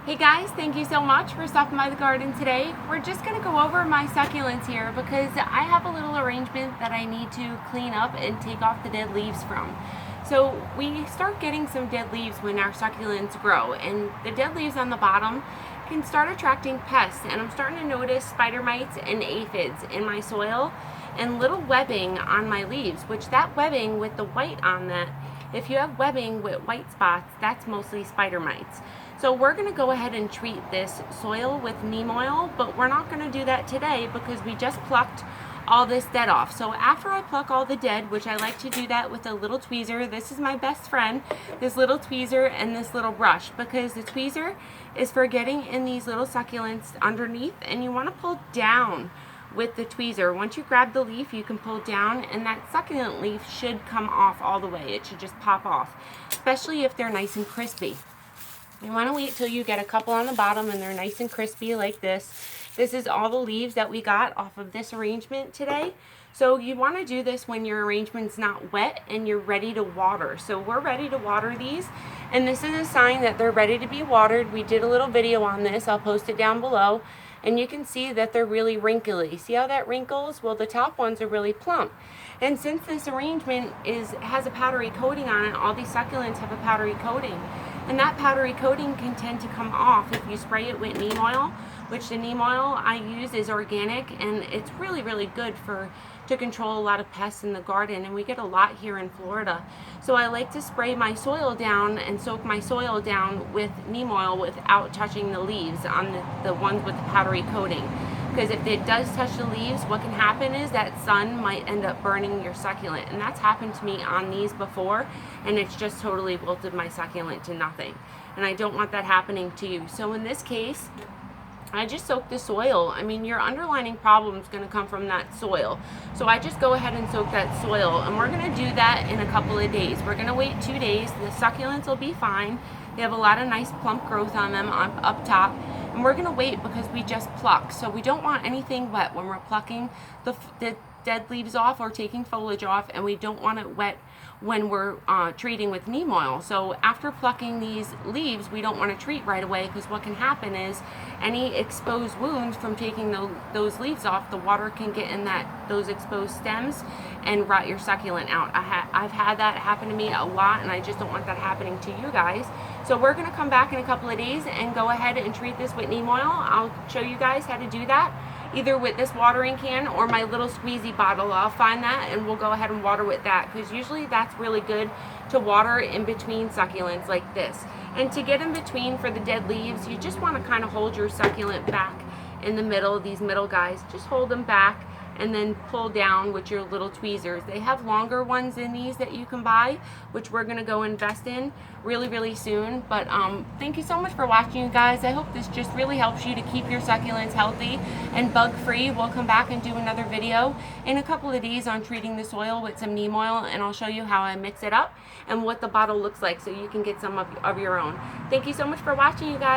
Hey guys, thank you so much for stopping by the garden today. We're just going to go over my succulents here because I have a little arrangement that I need to clean up and take off the dead leaves from. So we start getting some dead leaves when our succulents grow, and the dead leaves on the bottom can start attracting pests, and I'm starting to notice spider mites and aphids in my soil and little webbing on my leaves, which that webbing with the white on that, if you have webbing with white spots, that's mostly spider mites. So we're going to go ahead and treat this soil with neem oil, but we're not going to do that today because we just plucked all this dead off. So after I pluck all the dead, which I like to do that with a little tweezer, this is my best friend, this little tweezer and this little brush, because the tweezer is for getting in these little succulents underneath, and you want to pull down with the tweezer. Once you grab the leaf, you can pull down, and that succulent leaf should come off all the way. It should just pop off, especially if they're nice and crispy. You want to wait till you get a couple on the bottom and they're nice and crispy like this. This is all the leaves that we got off of this arrangement today. So you want to do this when your arrangement's not wet and you're ready to water. So we're ready to water these, and this is a sign that they're ready to be watered. We did a little video on this. I'll post it down below, and you can see that they're really wrinkly. See how that wrinkles? Well, the top ones are really plump. And since this arrangement has a powdery coating on it, all these succulents have a powdery coating. And that powdery coating can tend to come off if you spray it with neem oil, which the neem oil I use is organic, and it's really, really good to control a lot of pests in the garden, and we get a lot here in Florida. So I like to spray my soil down and soak my soil down with neem oil without touching the leaves on the ones with the powdery coating. Because if it does touch the leaves, what can happen is that sun might end up burning your succulent. And that's happened to me on these before, and it's just totally wilted my succulent to nothing. And I don't want that happening to you. So in this case, I just soak the soil. I mean, your underlying problem is going to come from that soil. So I just go ahead and soak that soil, and we're going to do that in a couple of days. We're going to wait 2 days. The succulents will be fine. They have a lot of nice plump growth on them up top. And we're going to wait because we just plucked. So we don't want anything wet when we're plucking the dead leaves off or taking foliage off, and we don't want it wet when we're treating with neem oil. So after plucking these leaves, we don't want to treat right away, because what can happen is any exposed wounds from taking those leaves off, the water can get in those exposed stems and rot your succulent out. I've had that happen to me a lot, and I just don't want that happening to you guys. So we're going to come back in a couple of days and go ahead and treat this with neem oil. I'll show you guys how to do that, either with this watering can or my little squeezy bottle. I'll find that and we'll go ahead and water with that, because usually that's really good to water in between succulents like this. And to get in between for the dead leaves, you just want to kind of hold your succulent back in the middle. These middle guys, just hold them back and then pull down with your little tweezers. They have longer ones in these that you can buy, which we're going to go invest in really, really soon. But thank you so much for watching, you guys. I hope this just really helps you to keep your succulents healthy and bug free. We'll come back and do another video in a couple of days on treating the soil with some neem oil, and I'll show you how I mix it up and what the bottle looks like so you can get some of your own. Thank you so much for watching, you guys.